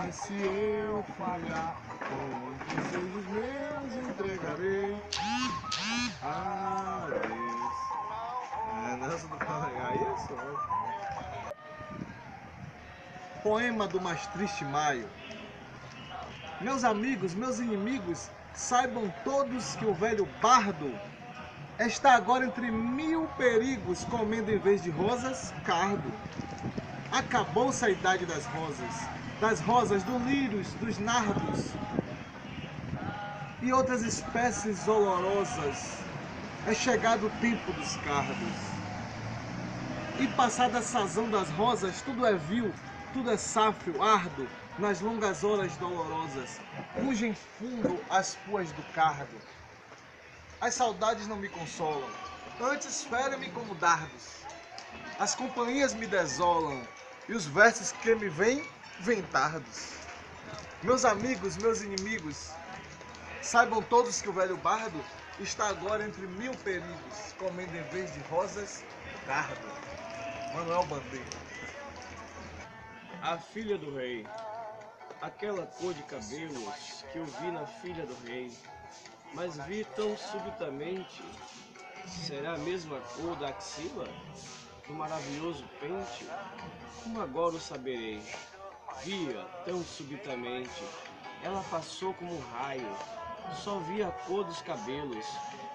Mas se eu falhar, com desejos meus entregarei a Deus. Nossa, do aí é só. Poema do mais triste maio. Meus amigos, meus inimigos, saibam todos que o velho bardo está agora entre 1000 perigos, comendo em vez de rosas, cardo. Acabou-se a idade das rosas, do lírios, dos nardos e outras espécies olorosas. É chegado o tempo dos cardos. E passada a sazão das rosas, tudo é vil, tudo é sáfio, ardo, nas longas horas dolorosas. Rugem fundo as puas do cardo. As saudades não me consolam, antes ferem-me como dardos. As companhias me desolam, e os versos que me vêm tardos. Meus amigos, meus inimigos, saibam todos que o velho bardo está agora entre 1000 perigos, comendo em vez de rosas, cardo. Manuel Bandeira. A filha do rei, aquela cor de cabelos que eu vi na filha do rei, mas vi tão subitamente, será a mesma cor da axila, do maravilhoso pente? Como agora o saberei? Via tão subitamente, ela passou como um raio, só vi a cor dos cabelos,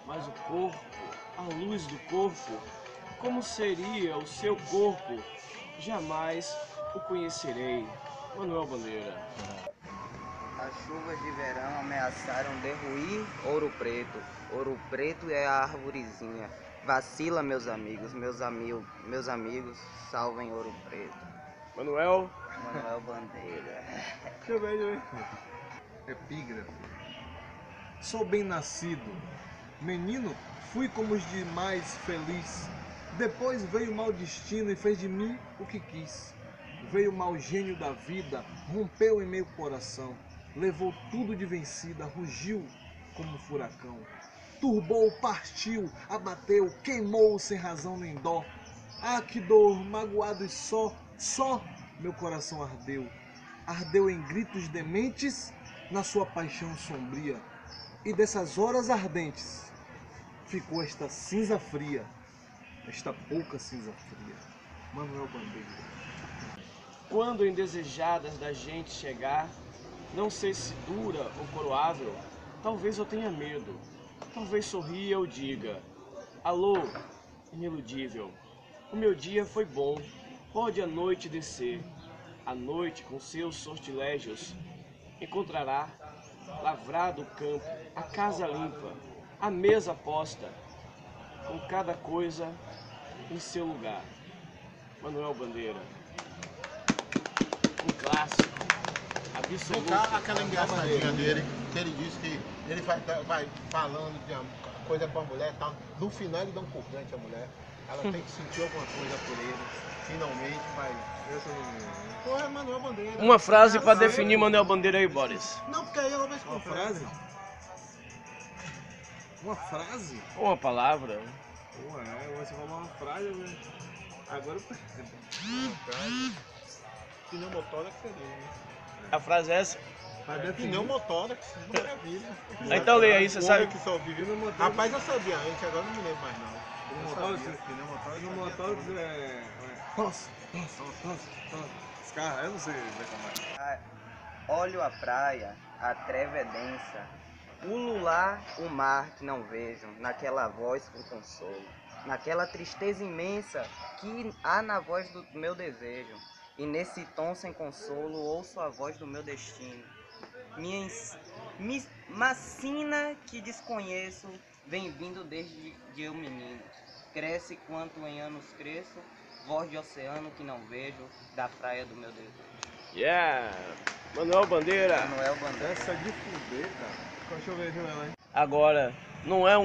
mas o corpo, a luz do corpo, como seria o seu corpo? Jamais o conhecerei. Manuel Bandeira. As chuvas de verão ameaçaram derruir Ouro Preto. Ouro Preto é a arvorezinha. Vacila, meus amigos, meus amigos, salvem Ouro Preto. Manuel Bandeira. Deixa eu ver. Epígrafe. Sou bem nascido. Menino, fui como os demais feliz. Depois veio o mau destino e fez de mim o que quis. Veio o mau gênio da vida, rompeu em meu coração. Levou tudo de vencida, rugiu como um furacão. Turbou, partiu, abateu, queimou sem razão nem dó. Ah, que dor, magoado e só meu coração ardeu. Ardeu em gritos dementes na sua paixão sombria. E dessas horas ardentes ficou esta cinza fria, esta pouca cinza fria. Manuel Bandeira. Quando indesejadas da gente chegar, não sei se dura ou coroável, talvez eu tenha medo, talvez sorria eu diga: alô, iniludível, o meu dia foi bom, pode a noite descer. A noite com seus sortilégios encontrará lavrado o campo, a casa limpa, a mesa posta, com cada coisa em seu lugar. Manuel Bandeira. Um clássico absoluto. Aquela engraçadinha dele, que ele disse que ele vai falando de coisa com a mulher e tal. No final ele dá um purgante à mulher. Ela tem que sentir alguma coisa por ele. Finalmente vai. Porra, é Manuel Bandeira. Uma frase para definir Manuel Bandeira aí, Boris. Não, porque aí ela vai Uma frase? Uma frase? Uma palavra. Ué, você falou uma frase, né? Agora eu percebo. Uma frase. Pneumotórax seria, né? A frase é essa? Pneumotórax, maravilha. Então leia aí, você sabe. Que só vive no Rapaz, eu sabia antes, agora não me lembro mais não. Pneumotórax é... Tosse. Os caras, eu não sei reclamar. Olho a praia, a treva é densa. Ulular o mar que não vejo, naquela voz com consolo. Naquela tristeza imensa que há na voz do meu desejo. E nesse tom sem consolo ouço a voz do meu destino. Me macina que desconheço, vem vindo desde eu menino. Cresce quanto em anos cresço, voz de oceano que não vejo, da praia do meu desejo. Yeah! Manuel Bandeira. Manuel Bandeira. Essa de fuder, cara. Deixa eu ver aqui, né? Agora, não é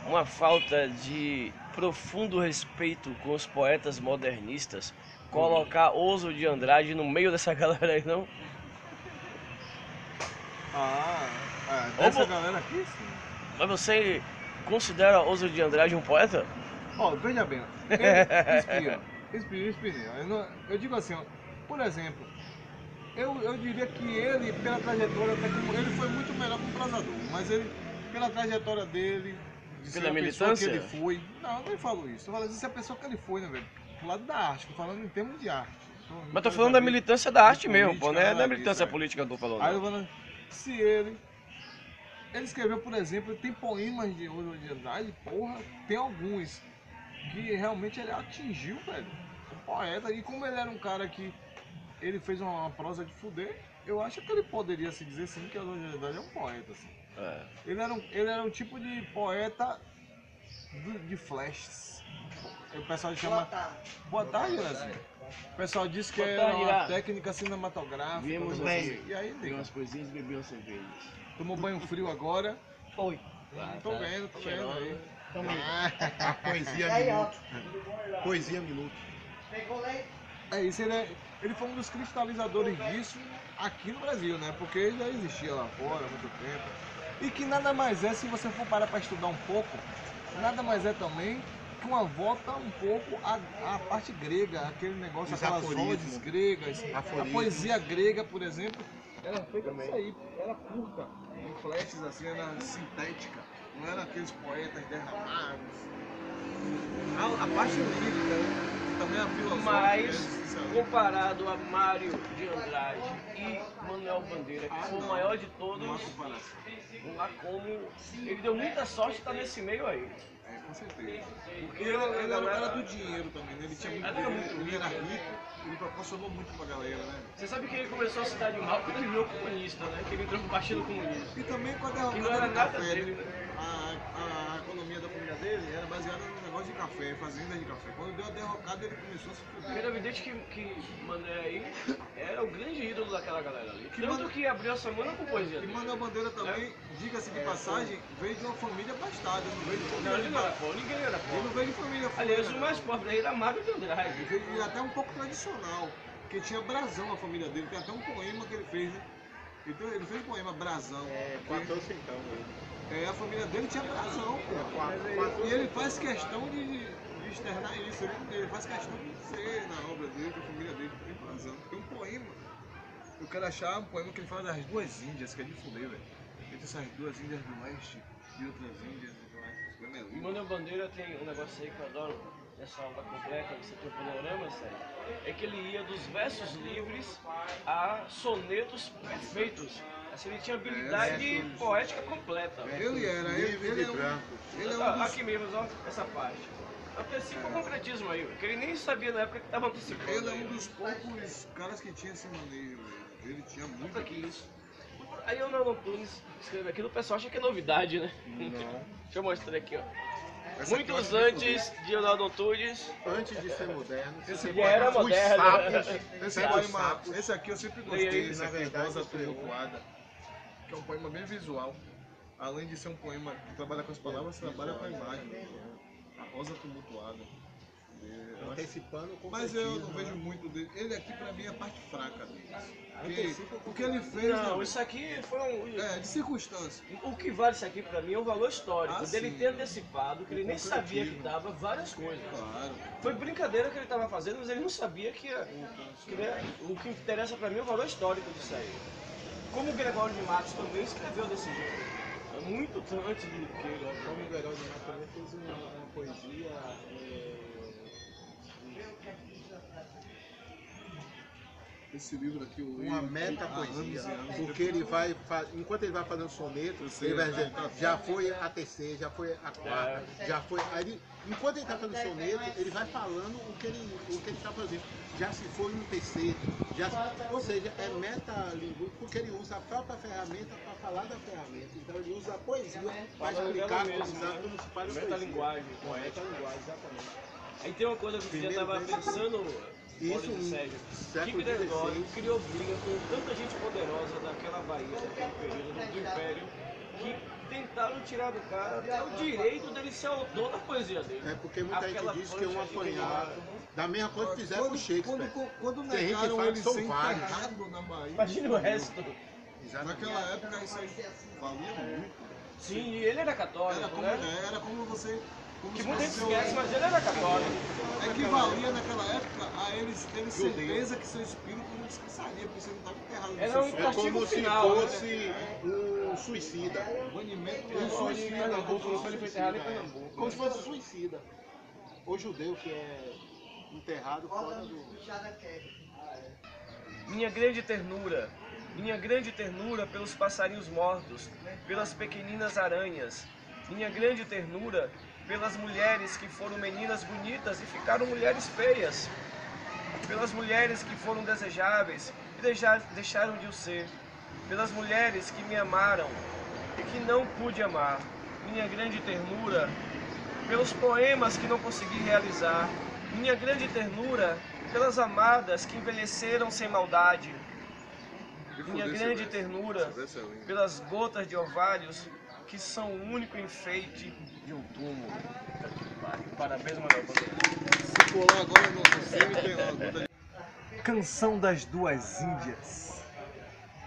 uma falta de profundo respeito com os poetas modernistas colocar Oso de Andrade no meio dessa galera aí, não? Dessa galera aqui, sim. Mas você considera Oso de Andrade um poeta? Ó, veja bem, inspira. Eu digo assim, ó, por exemplo, Eu diria que ele, pela trajetória, até como ele foi muito melhor como prosador, mas ele, pela trajetória dele, de ser Pela a pessoa que militância? ele foi. Não, eu nem falo isso. Tô falando de ser a pessoa que ele foi, né, velho? Pro lado da arte, tô falando em termos de arte. Mas tô falando da militância da arte de mesmo, pô, política, não é nada militância disso, política que eu tô falando. Aí eu não. vou falando, se ele escreveu, por exemplo, tem poemas de Oswald de Andrade, porra, tem alguns que realmente ele atingiu, velho. O poeta, e como ele era um cara que ele fez uma prosa de fuder, eu acho que ele poderia se dizer sim que Oswald de Andrade é um poeta, assim. É. Ele era um tipo de poeta de flashes. O pessoal chama. Boa tarde, Brasil. O pessoal disse que Boa era tarde, uma Ira. técnica cinematográfica. Viemos coisa aqui, assim. E aí, viu nego, umas coisinhas e bebeu uma cerveja. tomou banho frio agora. Foi. Tô vendo aí. A poesia minuto. Poesia minuto. É isso, ele foi um dos cristalizadores disso aqui no Brasil, né? Porque já existia lá fora há muito tempo. E que nada mais é, se você for parar para estudar um pouco, nada mais é também que uma volta um pouco à parte grega, aquele negócio, Os aquelas aforismos. odes gregas, a Aforismos. poesia grega, por exemplo, era feita disso aí, era curta, em flashes assim, era sintética, não era aqueles poetas derramados. A parte lírica, também a filosofia. Mas, comparado a Mário de Andrade e Manuel Bandeira, que foi o maior de todos, Não há comparação. não há como. Ele deu muita sorte de estar nesse meio aí. É, com certeza. Porque ele era o cara do dinheiro também, né? Ele tinha muito dinheiro, ele era rico, ele proporcionou muito pra galera, né? Você sabe que ele começou a se dar de mal quando ele virou comunista, né? Que ele entrou pro Partido Comunista. E também com a Que não era derrocada do nada café, dele, né? né? A economia da família dele era baseada no negócio de café, fazenda de café. Quando deu a derrocada, ele começou a se fuder. Era evidente que Mané aí era o grande ídolo daquela galera ali. Que Tanto Mano- que abriu a semana com poesia E dele. Manuel Bandeira também, diga-se de passagem, veio de uma família abastada, não veio de Não, família ele não era pobre, ninguém era Ele não pobre. veio de família Aliás, fuleira, o mais não. pobre daí era Mário de Andrade. Ele veio até um pouco tradicional, porque tinha brasão a família dele, tem até um poema que ele fez, né? Ele fez um poema Brasão. Quatro centão. A família dele tinha brasão, pô. E ele faz questão de externar isso, ele faz questão de dizer na obra dele que a família dele tem brasão. Tem um poema, eu quero achar um poema que ele fala das duas Índias, que é de fuder, velho. Entre essas duas Índias do leste e outras Índias do oeste. Esse poema é E lindo. Manuel Bandeira tem um negócio aí que eu adoro nessa aula completa, você tem o panorama, sério. É que ele ia dos versos livres a sonetos perfeitos. Assim, ele tinha habilidade poética completa. Ele era, Livre ele de é um, branco. ele é um Ah, dos... aqui mesmo, ó, essa parte. Antecipa o concretismo aí, que ele nem sabia na época que estava antecipando. Ele é aí. um dos poucos caras que tinha esse manejo, velho. Ele tinha muito Puta que isso. Aí o Nando Antunes escreve aquilo, o pessoal acha que é novidade, né? Não. Deixa eu mostrar aqui, ó. Essa aqui eu Muitos acho antes de Leonardo Antunes, Antes de ser moderno, Esse ele era os moderno. sapos, Esse Os poema, sapos. esse aqui eu sempre Leia gostei, aí, esse na aqui, verdade, Rosa foi eu. Tumultuada, que é um poema bem visual. Além de ser um poema que trabalha com as palavras, trabalha com a imagem. A Rosa Tumultuada. Eu acho- antecipando o Mas eu não concretismo, vejo né? muito dele. Ele aqui pra mim é a parte fraca dele. Antecipa O que ele fez, Não, né, isso aqui foi um. é de circunstância. O que vale isso aqui pra mim é o valor histórico Ah, dele sim. ter antecipado, que ele nem sabia que concretismo. dava várias coisas. Claro. Foi brincadeira que ele estava fazendo, mas ele não sabia o que interessa pra mim é o valor histórico disso aí. Como o Gregório de Matos também escreveu desse jeito. Muito antes do que ele. Como o Miguel de Mato também fez uma poesia. Esse livro aqui, eu li Uma há metapoesia, anos e anos. porque ele vai, enquanto ele vai fazendo soneto, Eu sei, ele vai dizer, tá. já foi a terceira, já foi a quarta, já foi. Aí enquanto ele está fazendo soneto, ele vai falando o que ele está fazendo. Já se foi um terceiro, ou seja, é metalinguístico, porque ele usa a própria ferramenta para falar da ferramenta. Então ele usa a poesia para Fala explicar dela mesmo, como se faz a poesia. Metalinguagem poética. Metalinguagem, exatamente. Aí tem uma coisa que você Primeiro estava verso. pensando, Isso, Maurício Sérgio, século que Gregório XVI. criou briga com tanta gente poderosa daquela Bahia, daquele período do Império, que tentaram tirar do cara até o direito dele ser autor da poesia dele. É porque muita Aquela gente diz que é um fronte ali, apanhado. Da mesma coisa que fizeram com Shakespeare. Quando Tem gente que negaram fala ele que são ser vários. enterrado na Bahia. Imagina o resto. Naquela época isso aí valia muito. Sim, e ele era católico, Era como, né? era como você como Que se muita gente fosse esquece, mas ele era católico. equivalia naquela época a eles terem certeza que seu espírito não descansaria, porque você não estava enterrado no Era seu um solo. É castigo como se final, né? fosse um suicida. Banimento Um suicida, Pernambuco, como se ele foi fosse enterrado em suicida, Pernambuco. como se fosse suicida. O judeu que é enterrado fora do... Minha grande ternura pelos passarinhos mortos, pelas pequeninas aranhas, minha grande ternura pelas mulheres que foram meninas bonitas e ficaram mulheres feias, pelas mulheres que foram desejáveis e deixaram de o ser, pelas mulheres que me amaram e que não pude amar, minha grande ternura pelos poemas que não consegui realizar, minha grande ternura pelas amadas que envelheceram sem maldade, minha grande ternura pelas gotas de ovários que são o único enfeite de um túmulo. Parabéns, Manuel Bandeira. Se pular agora no filme tem uma gota de... Canção das Duas Índias.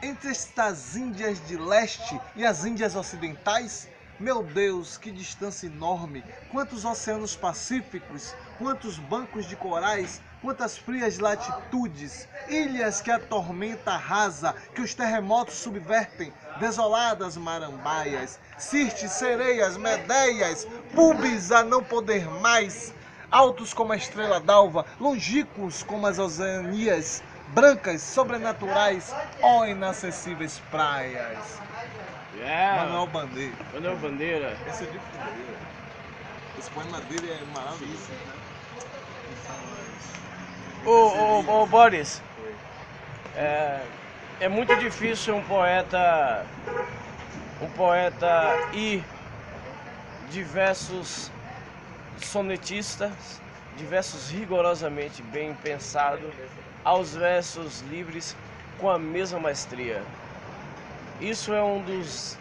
Entre estas Índias de leste e as Índias ocidentais, meu Deus, que distância enorme! Quantos oceanos pacíficos, quantos bancos de corais, quantas frias latitudes, ilhas que a tormenta arrasa, que os terremotos subvertem, desoladas marambaias, Sirtes, sereias, medeias, pubis a não poder mais, altos como a estrela d'alva, longínquos como as Oceanias, brancas, sobrenaturais, ó inacessíveis praias. Manuel Bandeira. Manuel Bandeira. Esse é de fuder. Esse poema dele é maravilhoso. Ô Boris, é muito difícil um poeta ir de versos sonetistas, de versos rigorosamente bem pensados, aos versos livres com a mesma maestria. Isso é um dos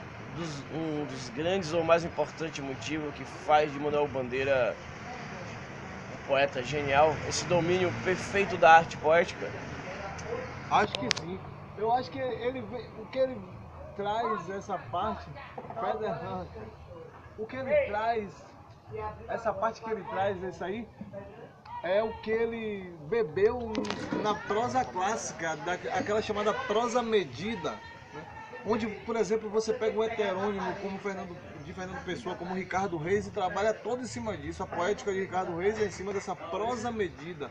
grandes ou mais importantes motivos que faz de Manuel Bandeira um poeta genial, esse domínio perfeito da arte poética. Acho que sim. Eu acho que o que ele traz essa parte, o que ele traz, essa parte que ele traz, isso aí, é o que ele bebeu na prosa clássica, aquela chamada prosa medida, né? Onde, por exemplo, você pega um heterônimo como Fernando Pessoa, como Ricardo Reis, e trabalha todo em cima disso. A poética de Ricardo Reis é em cima dessa prosa medida.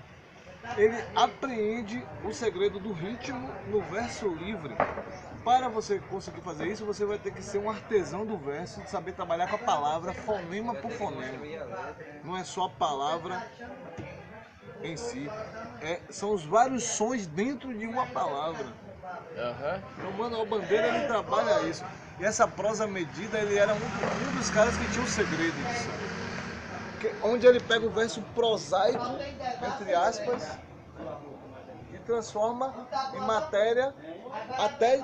Ele apreende o segredo do ritmo no verso livre. Para você conseguir fazer isso, você vai ter que ser um artesão do verso, de saber trabalhar com a palavra fonema por fonema. Não é só a palavra em si, são os vários sons dentro de uma palavra. Então, o Manuel Bandeira, ele trabalha isso. E essa prosa medida, ele era um dos caras que tinha um segredo disso. Onde ele pega o verso prosaico, entre aspas, e transforma em matéria até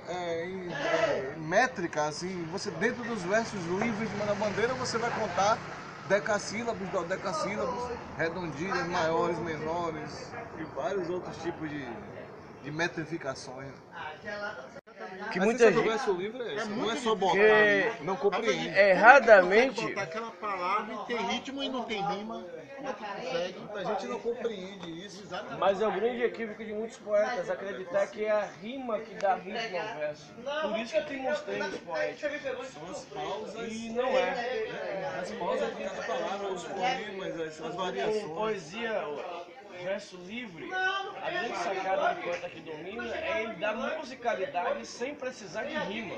em métrica, assim. Você, dentro dos versos livres de Manuel Bandeira, você vai contar decassílabos, dodecassílabos, redondilhas, maiores, menores e vários outros tipos de metrificações. Que Mas muita esse gente... verso livre é isso, não é só difícil. botar, não compreende. Erradamente, Consegue botar aquela palavra e tem ritmo e não tem rima. Como é que consegue? A gente não compreende isso. mas é o grande equívoco de muitos poetas acreditar que é a rima que dá ritmo ao verso. Por isso que tem mostreios poéticos. São as pausas, E não é. as pausas de cada palavra, os fonemas, as variações. Poesia, verso livre, a grande sacada do poeta que domina é ele dar musicalidade sem precisar de rima.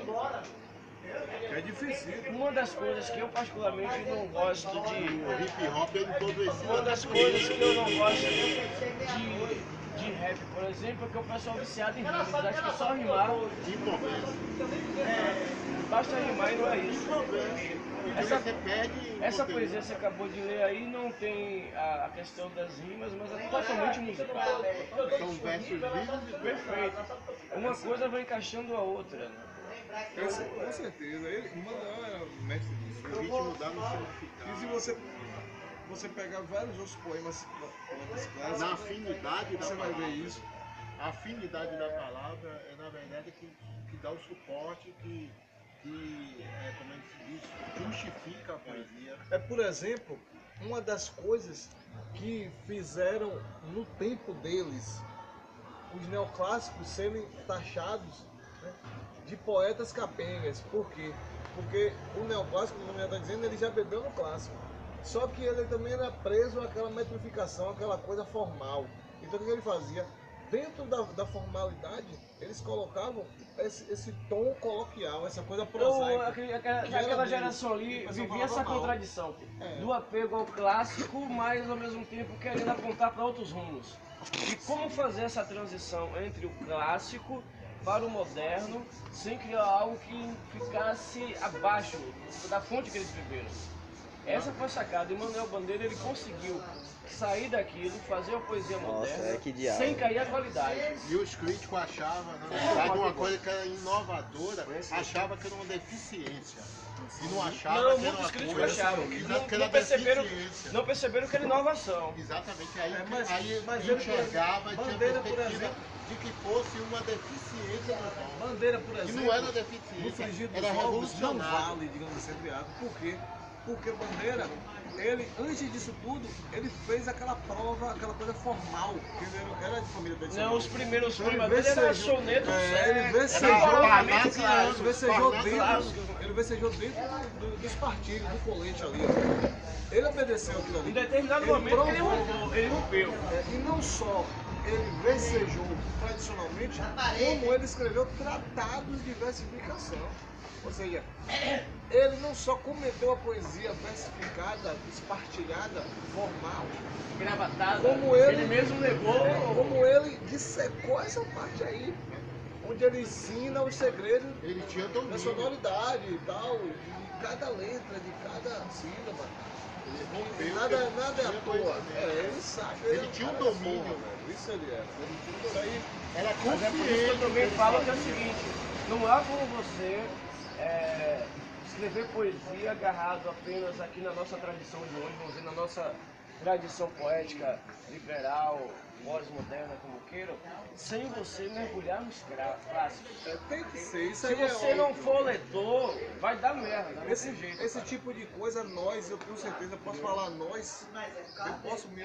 É difícil. Uma das coisas que eu particularmente não gosto O de... hip hop é de todo esse. Uma das coisas que eu não gosto de rap, por exemplo, é que o pessoal é viciado em rimas. Eles acham que só rimar, Improvisa. basta rimar e não é isso. Você perde. Essa poesia que você acabou de ler aí não tem a questão das rimas, mas é totalmente musical. São versos livres e Perfeito. Uma coisa vai encaixando a outra, né? Com certeza. Ele, Manuel era mestre disso. o ritmo dá no significado. E se você pegar vários outros poemas clássicos, Na afinidade da você vai palavra. ver isso. A afinidade da palavra é, na verdade, que dá o suporte que como é que se diz, justifica a poesia. Por exemplo, uma das coisas que fizeram no tempo deles os neoclássicos serem taxados, né, de poetas capengas. Por quê? Porque o neoclássico, como já está dizendo, ele já bebeu no clássico. Só que ele também era preso àquela metrificação, aquela coisa formal. Então o que ele fazia? Dentro da formalidade, eles colocavam esse tom coloquial, essa coisa prosaica. Aquela geração ali vivia essa contradição do apego ao clássico, mas ao mesmo tempo querendo apontar para outros rumos. E como fazer essa transição entre o clássico para o moderno, sem criar algo que ficasse abaixo da fonte que eles viveram. Essa foi a sacada, e Manuel Bandeira ele conseguiu sair daquilo, fazer uma poesia moderna, sem cair a qualidade. E os críticos achavam, na verdade, uma coisa que era inovadora, achava que era uma deficiência. E não achavam Não, que era muitos uma críticos coisa achavam, que não perceberam que era inovação. Exatamente, aí mas ele enxergava e tinha Bandeira, por perspectiva exemplo, de que fosse uma deficiência do tom. Bandeira, por E exemplo, não era no deficiência, frigir dos era ovos não revolucionário. vale, digamos assim, entre aspas. Por quê? Porque Bandeira, ele, antes disso tudo, ele fez aquela prova, aquela coisa formal, porque ele era de família tradicional. Não, os primeiros Então, poemas dele eram sonetos, ele vecejou dentro do espartilho, do colete ali. Ó. Ele obedeceu aquilo ali. Em determinado momento ele rompeu. E não só ele vecejou tradicionalmente, como ele escreveu tratados de versificação. Ou seja, ele não só cometeu a poesia versificada, espartilhada, formal, Gravatada, como ele mesmo levou. como ele dissecou essa parte aí, onde ele ensina os segredos Ele tinha da domínio. sonoridade e tal, de cada letra, de cada sílaba. Ele rompeu. Nada é tinha à toa. conhecimento. Ele sabe. Ele tinha um cara domínio. porra, velho. Isso ele era. Isso aí. Era Mas é por isso que eu também falo que é o seguinte, não há como você escrever poesia agarrado apenas aqui na nossa tradição de hoje, vamos dizer, na nossa tradição poética liberal, pós-moderna, como queiram, sem você mergulhar nos clássicos. Tem que ser. Isso Se aí é você não óbvio. for leitor, vai dar merda, não tem jeito. Esse cara. tipo de coisa, nós, eu tenho certeza, posso falar nós, eu posso me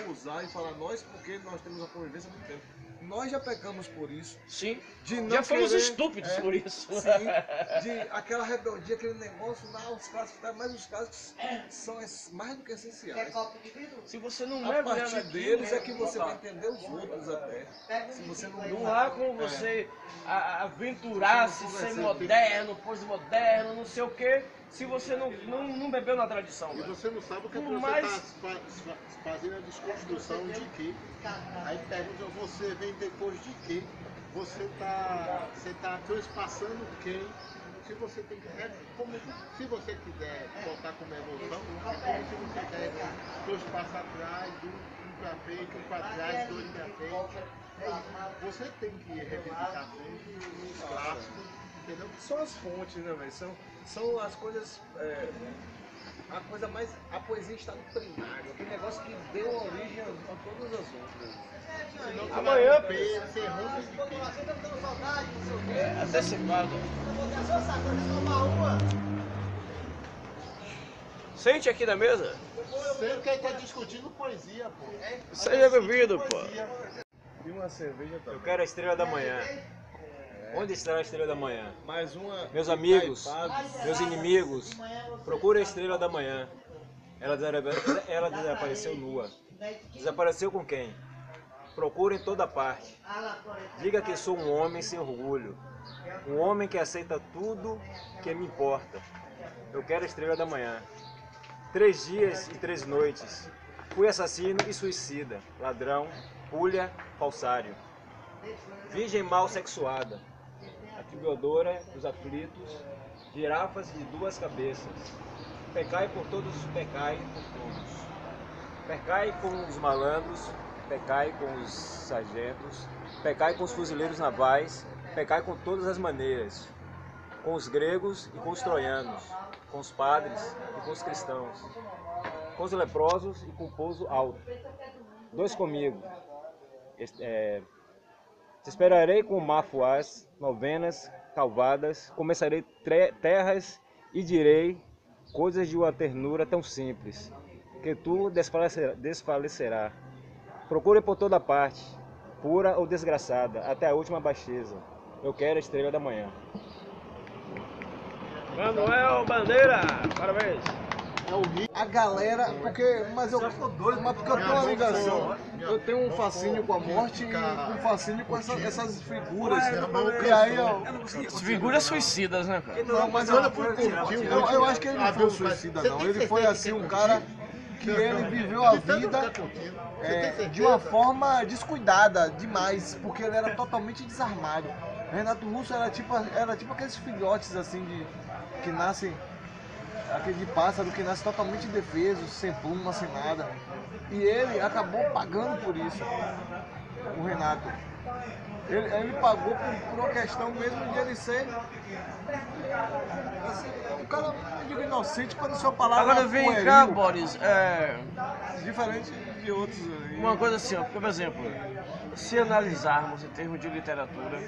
ousar e falar nós porque nós temos a convivência do tempo. Nós já pecamos por isso. Sim, De não já fomos querer- estúpidos por isso. Sim, de aquela rebeldia, aquele negócio, não, os clássicos, tá, mas os clássicos são mais do que essenciais. Se você não A mergulhar partir naquilo, deles é que você não vai dá. entender os outros até. Se você Não há como você aventurar-se, ser moderno, pós-moderno, não sei o quê, se você não bebeu na tradição. E velho. você não sabe o que Por você mais- está fazendo a desconstrução de quê? Aí pergunta, você vem depois de quê? Você tá transpassando quem? Se você tem que. Se você quiser botar como evolução, é como se você der dois passos atrás, um para frente, um para trás, dois para frente. Você tem que revisitar sempre os clássicos, entendeu? São as fontes, né, velho? São as coisas. A coisa mais. A poesia está no primário, aquele negócio que deu origem a todas as outras. Senão você Amanhã- vai romper, você rompe de quê? Até secado. Sente aqui na mesa. Você quer estar discutindo poesia, pô. Seja bem-vindo, pô. E uma cerveja também. Eu quero a estrela da manhã. Onde está a estrela da manhã? Mais uma. Meus amigos, Taipados. meus inimigos, procurem a estrela da manhã. Ela desapareceu nua. Desapareceu com quem? Procure em toda parte. Diga que sou um homem sem orgulho. Um homem que aceita tudo que me importa. Eu quero a estrela da manhã. 3 dias e 3 noites. Fui assassino e suicida. Ladrão, pulha, falsário. Virgem mal sexuada. Atribuidora dos aflitos. Girafas de 2 cabeças. Pecai por todos, pecai por todos. Pecai com os malandros, pecai com os sargentos, pecai com os fuzileiros navais, pecai com todas as maneiras, com os gregos e com os troianos, com os padres e com os cristãos, com os leprosos e com o pouso alto. 2 comigo. Te esperarei com mafuás, novenas, calvadas, começarei terras e direi coisas de uma ternura tão simples, que tu desfalecerá. Procure por toda parte, pura ou desgraçada, até a última baixeza. Eu quero a estrela da manhã. Manuel Bandeira, parabéns. A galera, mas eu tenho uma ligação, eu tenho um fascínio com a morte e um fascínio com essas figuras. E aí As figuras suicidas, né, cara? não, mas eu acho que ele não foi um suicida não, ele foi assim um cara que ele viveu a vida de uma forma descuidada demais, porque ele era totalmente desarmado. Renato Russo era tipo aqueles filhotes assim que nascem, aquele de pássaro que nasce totalmente indefeso, sem pluma, sem nada. E ele acabou pagando por isso, o Renato. Ele pagou por uma questão mesmo de ele ser assim, um cara, não digo inocente, para sua palavra. Agora vem pueril, cá, Boris, diferente de outros aí. uma coisa assim, ó, por exemplo, se analisarmos em termos de literatura,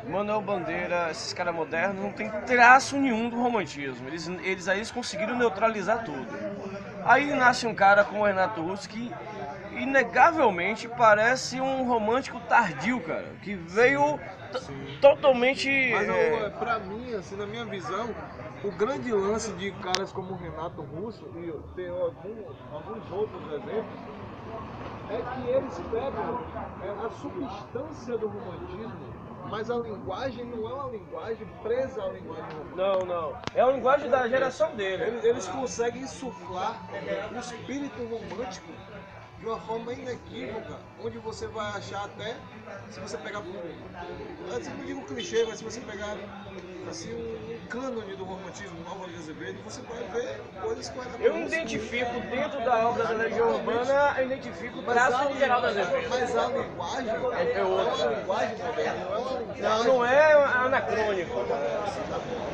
Manuel Bandeira, esses caras modernos, não tem traço nenhum do romantismo. Eles conseguiram neutralizar tudo. Aí nasce um cara como o Renato Russo que inegavelmente parece um romântico tardio, cara, que veio totalmente... Mas pra mim, assim, na minha visão, o grande lance de caras como o Renato Russo e tem alguns outros exemplos, é que eles pegam a substância do romantismo, mas a linguagem não é uma linguagem presa à linguagem romântica. Não. É a linguagem da geração dele. Eles conseguem insuflar o espírito romântico de uma forma inequívoca, onde você vai achar até, se você pegar, assim, não digo clichê, mas se você pegar assim, um cânone do romantismo, Álvaro de Azevedo, você vai ver coisas com Eu identifico dentro da obra da Legião Urbana, eu identifico o traço do Geraldo Azevedo. Mas a linguagem é uma linguagem moderna, não é uma linguagem Não é anacrônico.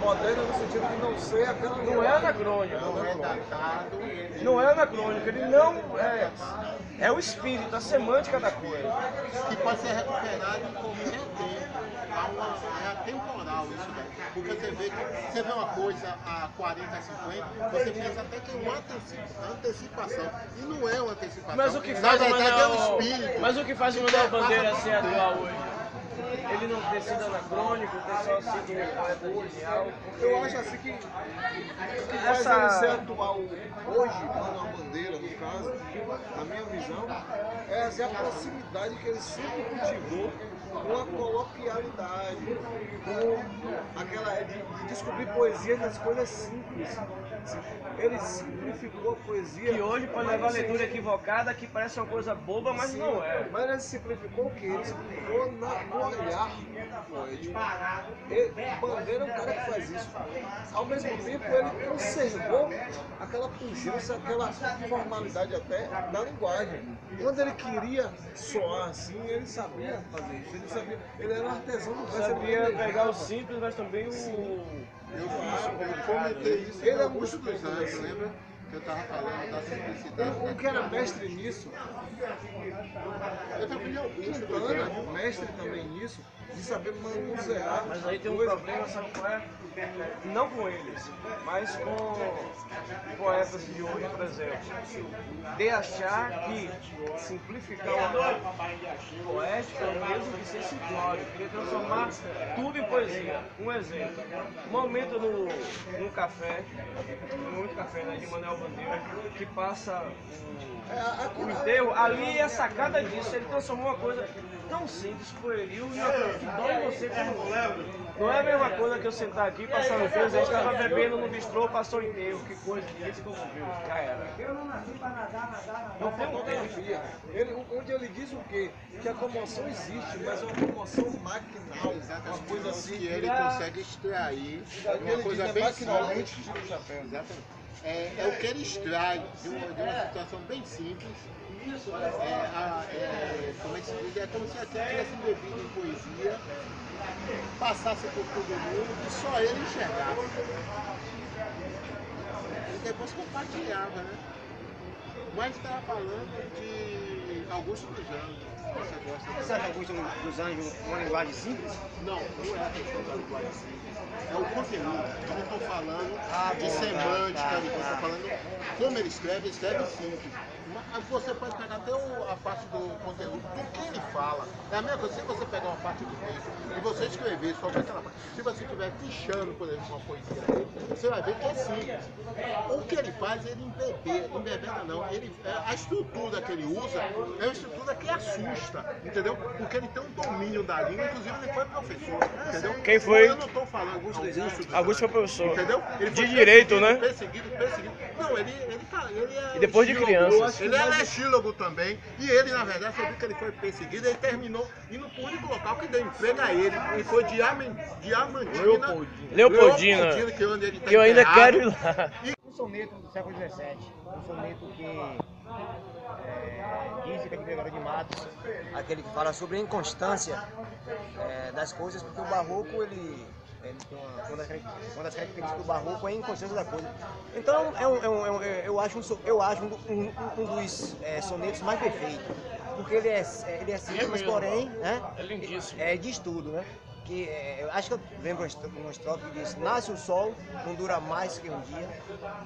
moderna no sentido de não ser aquela Não é anacrônico. Não é datado. Não é anacrônico. Ele não é. É o espírito, a semântica da coisa. Que pode ser recuperado em qualquer tempo. É atemporal isso daí. Porque você vê uma coisa há 40, 50, você pensa até que é uma antecipação. E não é uma antecipação. Mas o que Na faz o verdade é o Manuel, espírito. mas o que faz o Manuel Bandeira ser atual hoje? Ele não ter sido anacrônico, ter só sido um poeta genial. Eu acho assim que o que faz ele ser atual hoje, Manuel Bandeira, no caso, na minha visão, é assim, a proximidade que ele sempre cultivou com a coloquialidade, com aquela de descobrir poesia nas coisas simples. Ele simplificou a poesia. Que hoje pode levar a leitura equivocada, que parece uma coisa boba, mas não é. Mas ele simplificou o quê? Ele simplificou no olhar poético. Bandeira é um cara que faz isso. Ao mesmo tempo, ele conservou aquela pujança, aquela formalidade até da linguagem. Quando ele queria soar assim, ele sabia fazer isso. Ele era um artesão do verso. Sabia pegar o simples, mas também o... Eu comentei isso Ele em é alguns muito dos anos, bom. lembra? Que eu estava falando da simplicidade. Um que era mestre nisso, Eu também li alguns dos Quintana, anos. mestre também nisso, de saber manusear. Mas aí tem um problema, sabe qual é? Não com eles, mas com poetas de hoje, por exemplo. De achar que simplificar uma obra poética é o mesmo que ser simplório. Queria transformar tudo em poesia. Um exemplo. Um momento no café, muito café, né, de Manuel Bandeira, que passa o enterro. Ali é a sacada disso. Ele transformou uma coisa tão simples, pueril, e uma coisa que dói você como lembra. Não é a mesma coisa que eu sentar aqui, passar no peso, a gente estava bebendo no bistrô, passou o enterro, que coisa, esse que eu viu, já era. Não tem fotografia. Onde ele diz o quê? Que a comoção existe, mas é uma comoção maquinal, uma coisa assim. Que ele consegue extrair uma Ele coisa diz, bem maquinalmente, simples. tira o chapéu. Exatamente. É o que ele extrai de uma situação bem simples. Como é que se diz? É como se aquilo tivesse bebido em poesia, passasse por todo mundo e só ele enxergasse. E depois compartilhava, né? Mas estava falando de Augusto dos Anjos. você gosta. Você acha Augusto dos Anjos uma linguagem simples? Não, não é a questão da linguagem simples. É o conteúdo. Eu não estou falando de bom, semântica, tá. eu estou falando como ele escreve simples. Mas você pode pegar até a parte do conteúdo, do que ele fala. É a mesma coisa, se você pegar uma parte do texto e você escrever sobre aquela parte, se você estiver fichando, por exemplo, uma poesia dele, você vai ver que é simples. O que ele faz, ele embebeda não. A estrutura que ele usa é uma estrutura que assusta, entendeu? Porque ele tem um domínio da língua, inclusive ele foi professor, entendeu? Quem foi? Eu não estou falando Augusto dos Anjos, Augusto foi professor. entendeu? Ele foi De direito, né? Perseguido. Não, ele é E depois de estílogo. crianças. Ele é lestílogo também. E ele, na verdade, você viu que ele foi perseguido, ele terminou indo para o único local que deu emprego a ele. E foi Diamantina. Leopoldina. Que é onde ele tá Eu ainda enterrado. quero ir lá. Um soneto do século XVII, um soneto que diz que é de Gregório de Matos, aquele que fala sobre a inconstância das coisas, porque o barroco ele tem uma das características do barroco é a inconstância da coisa. Então eu acho um dos sonetos mais perfeitos, porque ele é simples, mas porém, né, É lindíssimo. diz tudo, né? Que eu acho que eu lembro uma estrofe que diz: nasce o sol, não dura mais que um dia,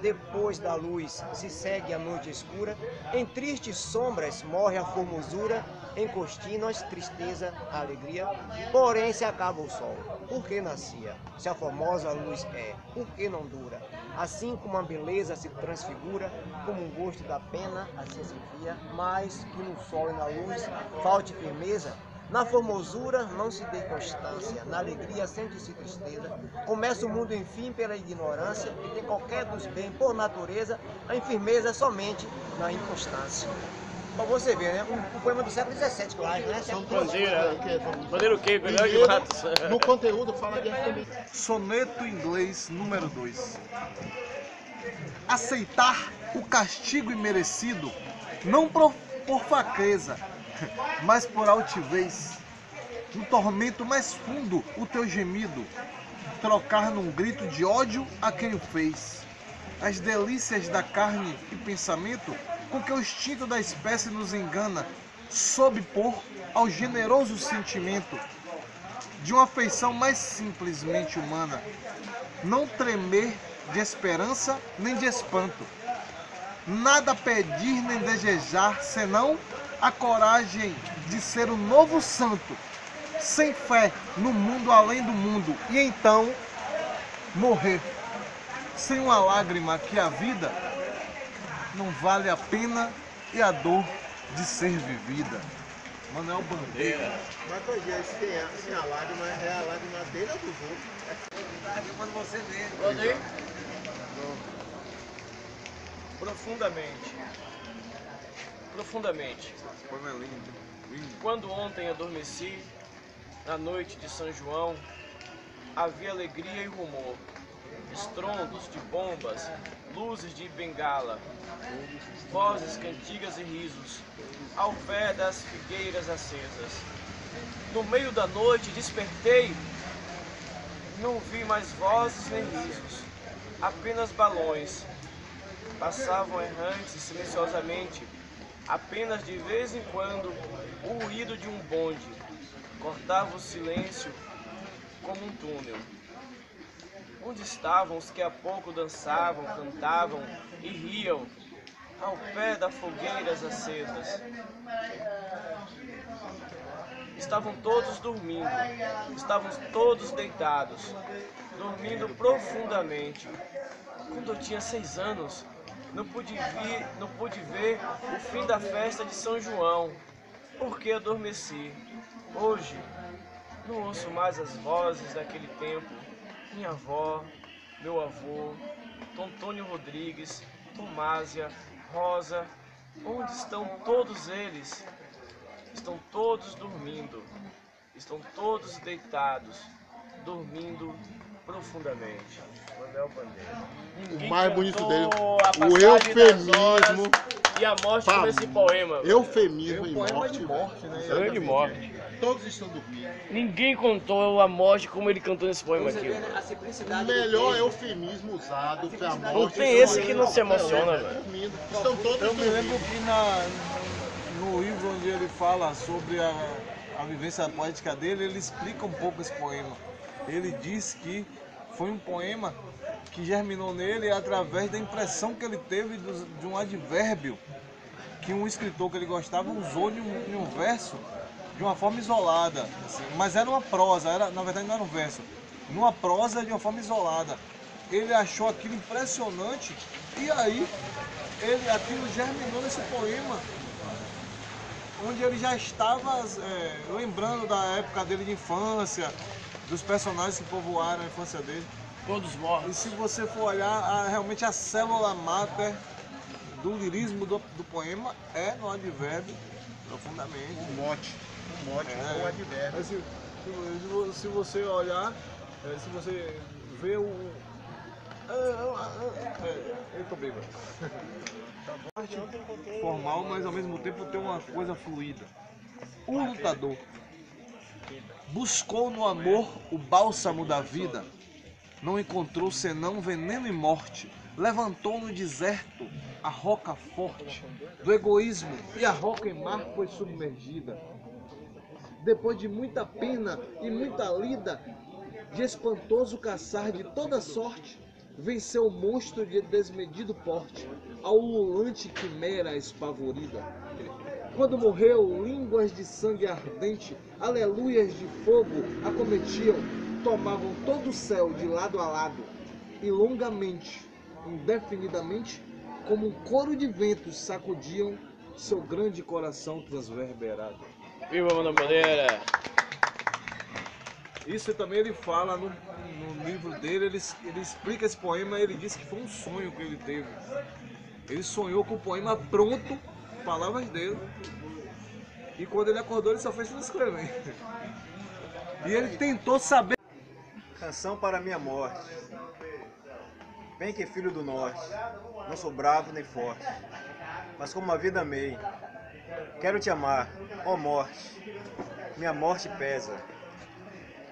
depois da luz se segue a noite escura, em tristes sombras morre a formosura, em contínuas tristeza, alegria, porém se acaba o sol, por que nascia? Se a formosa luz é, por que não dura? Assim como a beleza se transfigura, como um gosto da pena assim se enfia, mas que no sol e na luz falte firmeza, na formosura não se dê constância, na alegria sente-se tristeza. Começa o mundo, enfim, pela ignorância, e tem qualquer dos bens por natureza, a infirmeza somente na inconstância. Pra você ver, né? Um poema do século XVII, claro, né? São duas coisas que são- Bandeira o quê? Gregório de Primeiro, Matos. no conteúdo fala de efemeridade. Soneto inglês número 2. Aceitar o castigo imerecido, não por fraqueza, mas por altivez. No tormento mais fundo, o teu gemido, trocar num grito de ódio a quem o fez. As delícias da carne e pensamento, com que o instinto da espécie nos engana, sobrepor ao generoso sentimento de uma afeição mais simplesmente humana. Não tremer de esperança nem de espanto. Nada pedir nem desejar, senão a coragem de ser um novo santo, sem fé no mundo além do mundo, e então morrer sem uma lágrima, que a vida não vale a pena e a dor de ser vivida. Manuel Bandeira. Mas hoje sem a lágrima, é a lágrima dele ou dos outros? Quando você vê. Pode ir? Profundamente. Poema lindo. Quando ontem adormeci, na noite de São João, havia alegria e rumor, estrondos de bombas, luzes de bengala, vozes, cantigas e risos, ao pé das figueiras acesas. No meio da noite despertei, não vi mais vozes nem risos, apenas balões. Passavam errantes silenciosamente, apenas de vez em quando o ruído de um bonde cortava o silêncio como um túnel. Onde estavam os que há pouco dançavam, cantavam e riam ao pé das fogueiras acesas? Estavam todos dormindo, estavam todos deitados, dormindo profundamente. Quando eu tinha 6 anos, não pude ver o fim da festa de São João, porque adormeci. Hoje, não ouço mais as vozes daquele tempo. Minha avó, meu avô, Tom Antônio Rodrigues, Tomásia, Rosa, onde estão todos eles? Estão todos dormindo, estão todos deitados, dormindo profundamente. Manuel Bandeira. O mais bonito dele, Cantou o a passagem das horas eufemismo. e a morte nesse poema. Eufemismo O e poema morte. de morte, né? Grande morte. Todos estão dormindo. Ninguém contou a morte como ele cantou nesse poema aqui. A O simplicidade melhor eufemismo usado foi a morte. Não tem esse que não se emociona, velho. Dormindo. Estão todos Eu me lembro dormindo. que no livro onde ele fala sobre a vivência poética dele, ele explica um pouco esse poema. Ele diz que foi um poema que germinou nele através da impressão que ele teve de um advérbio que um escritor que ele gostava usou em um verso de uma forma isolada, assim, mas era uma prosa, na verdade não era um verso, numa prosa de uma forma isolada. Ele achou aquilo impressionante e aí aquilo germinou nesse poema, onde ele já estava lembrando da época dele de infância, dos personagens que povoaram a infância dele. Todos mortos. E se você for olhar, realmente a célula máter do lirismo do poema é no advérbio, profundamente. O mote com o advérbio. Se você olhar, se você vê o... eu tô bêbado. Formal, mas ao mesmo tempo tem uma coisa fluida. O lutador buscou no amor o bálsamo da vida, não encontrou senão veneno e morte, levantou no deserto a roca forte do egoísmo e a roca em mar foi submergida. Depois de muita pena e muita lida, de espantoso caçar de toda sorte, venceu o monstro de desmedido porte, a ululante quimera espavorida. Quando morreu, línguas de sangue ardente, aleluias de fogo acometiam, tomavam todo o céu de lado a lado, e longamente, indefinidamente, como um coro de ventos sacudiam seu grande coração transverberado. Viva Manuel Bandeira! Isso também ele fala no livro dele, ele explica esse poema, ele diz que foi um sonho que ele teve. Ele sonhou com o poema pronto, palavras dele, e quando ele acordou ele só fez tudo escrever. E ele tentou saber... Canção para minha morte. Bem que filho do norte, não sou bravo nem forte, mas como a vida amei. Quero te amar, ó morte, minha morte pesa,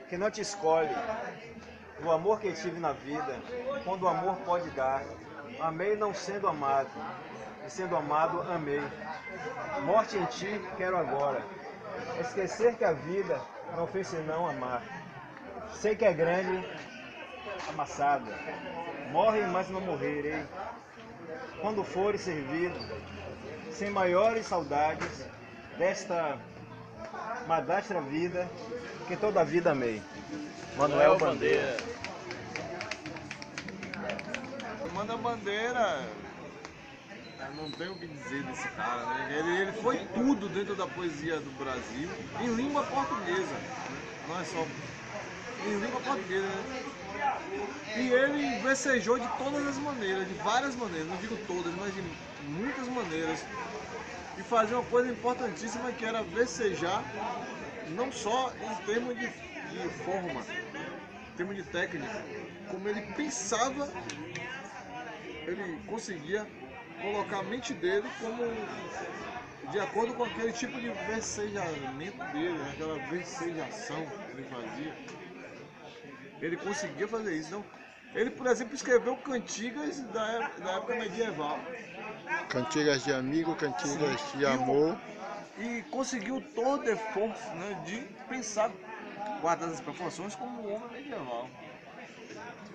que não te escolhe, do amor que tive na vida, quando o amor pode dar. Amei não sendo amado, e sendo amado amei. Morte em ti quero agora, esquecer que a vida não fez senão amar. Sei que é grande, amassada, morre mas não morrerei. Quando fores servido, sem maiores saudades desta madastra vida que toda a vida amei. Manuel Bandeira. Manuel Bandeira, não tenho o que dizer desse cara, né? Ele foi tudo dentro da poesia do Brasil, em língua portuguesa, né? Não é só em língua portuguesa, né? E ele versejou de todas as maneiras, de várias maneiras, não digo todas, mas de muitas maneiras. E fazia uma coisa importantíssima que era versejar, não só em termos de forma, em termos de técnica, como ele pensava, ele conseguia colocar a mente dele como de acordo com aquele tipo de versejamento dele, né? Aquela versejação que ele fazia. Ele conseguia fazer isso. Então, ele, por exemplo, escreveu cantigas da época medieval. Cantigas de amigo, cantigas de amor. E conseguiu todo o esforço, né, de pensar, guardando as proporções, como um homem medieval.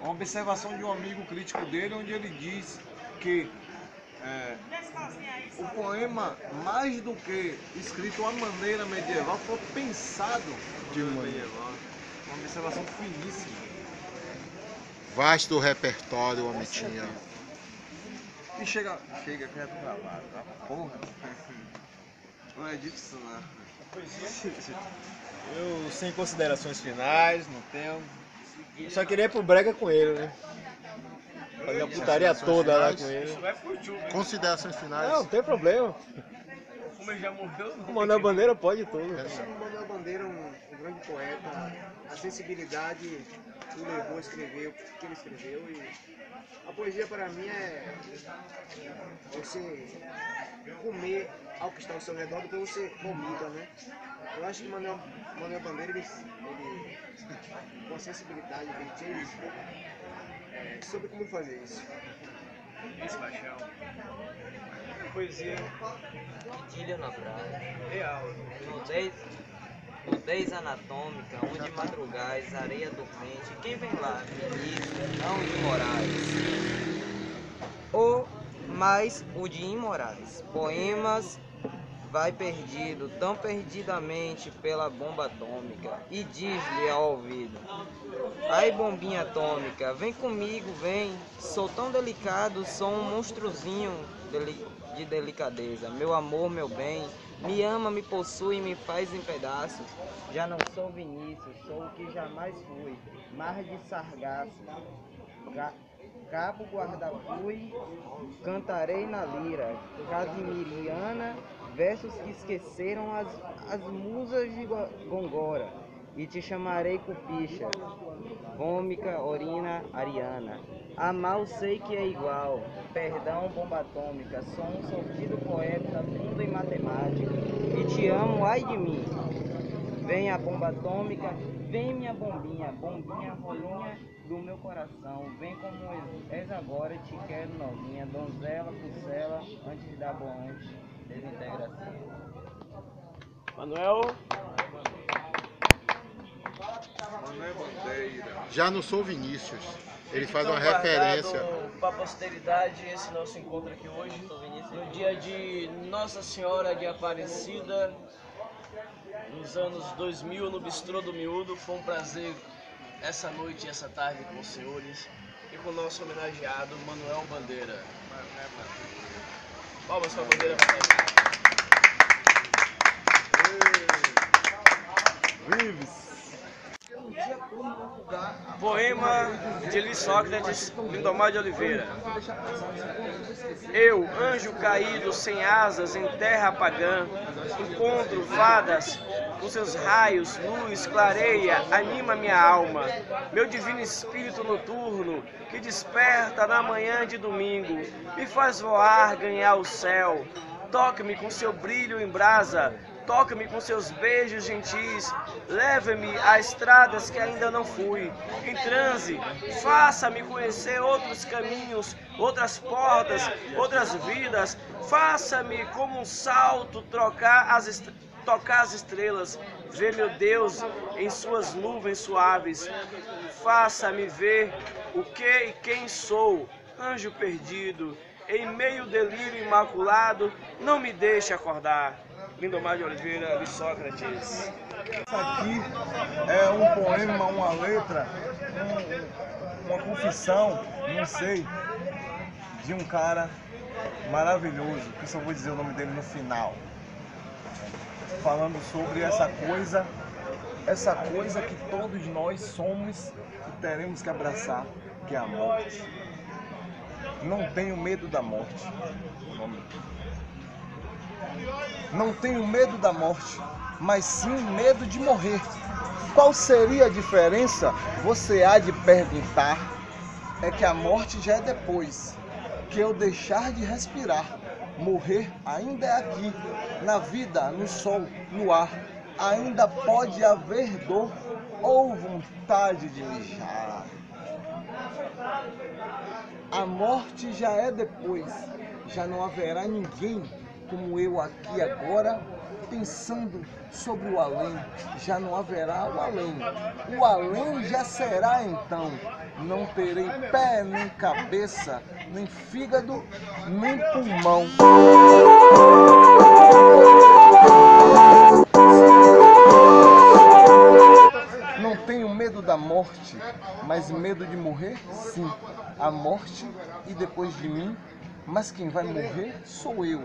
Uma observação de um amigo crítico dele, onde ele diz que o poema, mais do que escrito à maneira medieval, foi pensado de maneira medieval. Uma observação finíssima. Vasto repertório o homem tinha. E chega perto do trabalho, tá? Porra. Não é disso, não. Eu, sem considerações finais, não tenho. Eu só queria ir pro brega com ele, né? Fazer a putaria toda lá com ele. Considerações finais. Não tem problema. Como ele já morreu, O Manuel Bandeira pode tudo. O Manuel Bandeira é um grande poeta. A sensibilidade o levou a escrever o que ele escreveu. E a poesia para mim é você comer ao que está ao seu redor depois você vomita, né? Eu acho que Manuel Bandeira, ele com a sensibilidade que ele tinha, soube como fazer isso. esse paixão. poesia Ilha na praia. real. Nudez anatômica, onde madrugais, areia dormente. Quem vem lá? Vinícius, não de Moraes. Ou mais o de Imorais. Poemas vai perdido, tão perdidamente pela bomba atômica, e diz-lhe ao ouvido: ai, bombinha atômica, vem comigo, vem. Sou tão delicado, sou um monstruozinho de delicadeza. Meu amor, meu bem, me ama, me possui, me faz em pedaços. Já não sou Vinícius, sou o que jamais fui. Mar de sargaço, cabo guarda-fui, cantarei na lira. Casimiriana, versos que esqueceram as musas de Gongora. E te chamarei Cupicha, Vômica, Orina, Ariana. Amar sei que é igual, perdão, bomba atômica. Sou um sortido poeta, fundo em matemática. E te amo, ai de mim. Vem a bomba atômica, vem minha bombinha, bombinha rolinha do meu coração. Vem como és agora, te quero novinha, donzela, pucela, antes da boante, desintegração. Manuel Bandeira. Já não sou Vinícius. Ele faz uma então referência. para a posteridade esse nosso encontro aqui hoje, no dia de Nossa Senhora de Aparecida, nos anos 2000, no Bistrô do Miúdo. Foi um prazer essa noite e essa tarde com os senhores e com o nosso homenageado Manuel Bandeira. Palmas para a Bandeira. Vives. Poema de Eli Sócrates, Lindomar de Oliveira. Eu, anjo caído sem asas em terra pagã, encontro fadas com seus raios, luz, clareia, anima minha alma. Meu divino espírito noturno que desperta na manhã de domingo, me faz voar, ganhar o céu. Toque-me com seu brilho em brasa, toque-me com seus beijos gentis, leve-me a estradas que ainda não fui. Em transe, faça-me conhecer outros caminhos, outras portas, outras vidas. Faça-me como um salto tocar as estrelas, ver meu Deus em suas nuvens suaves. Faça-me ver o que e quem sou, anjo perdido. Em meio delírio imaculado, não me deixe acordar. Lindomar de Oliveira, de Sócrates. Isso aqui é um poema, uma letra, uma confissão, não sei, de um cara maravilhoso, que só vou dizer o nome dele no final. Falando sobre essa coisa que todos nós somos e teremos que abraçar, que é a morte. Não tenho medo da morte. Não tenho medo da morte, mas sim medo de morrer. Qual seria a diferença? Você há de perguntar. É que a morte já é depois que eu deixar de respirar. Morrer ainda é aqui, na vida, no sol, no ar. Ainda pode haver dor ou vontade de mijar. A morte já é depois, já não haverá ninguém como eu aqui agora, pensando sobre o além. Já não haverá o além. O além já será então. Não terei pé, nem cabeça, nem fígado, nem pulmão. Não tenho medo da morte, mas medo de morrer, sim. A morte e depois de mim, mas quem vai morrer sou eu.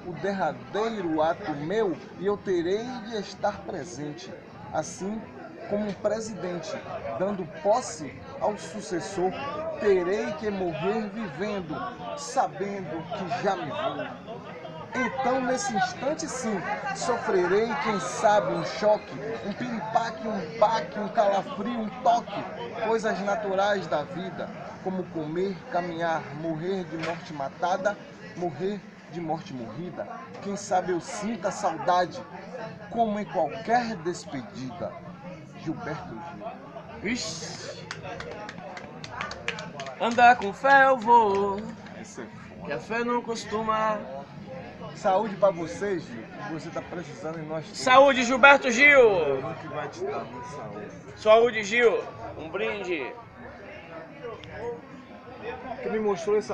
O derradeiro ato meu, e eu terei de estar presente, assim como um presidente, dando posse ao sucessor. Terei que morrer vivendo, sabendo que já me vou. Então, nesse instante, sim, sofrerei, quem sabe, um choque, um piripaque, um baque, um calafrio, um toque, coisas naturais da vida, como comer, caminhar, morrer de morte matada, morrer de morte morrida. Quem sabe eu sinta saudade, como em qualquer despedida. Gilberto Gil. Ixi. Andar com fé eu vou, Esse é que a fé não costuma Saúde pra você, Gil. Você tá precisando e nós todos. Saúde, Gilberto Gil! Deus que vai te dar muita saúde. Saúde, Gil! Um brinde! Quem me mostrou essa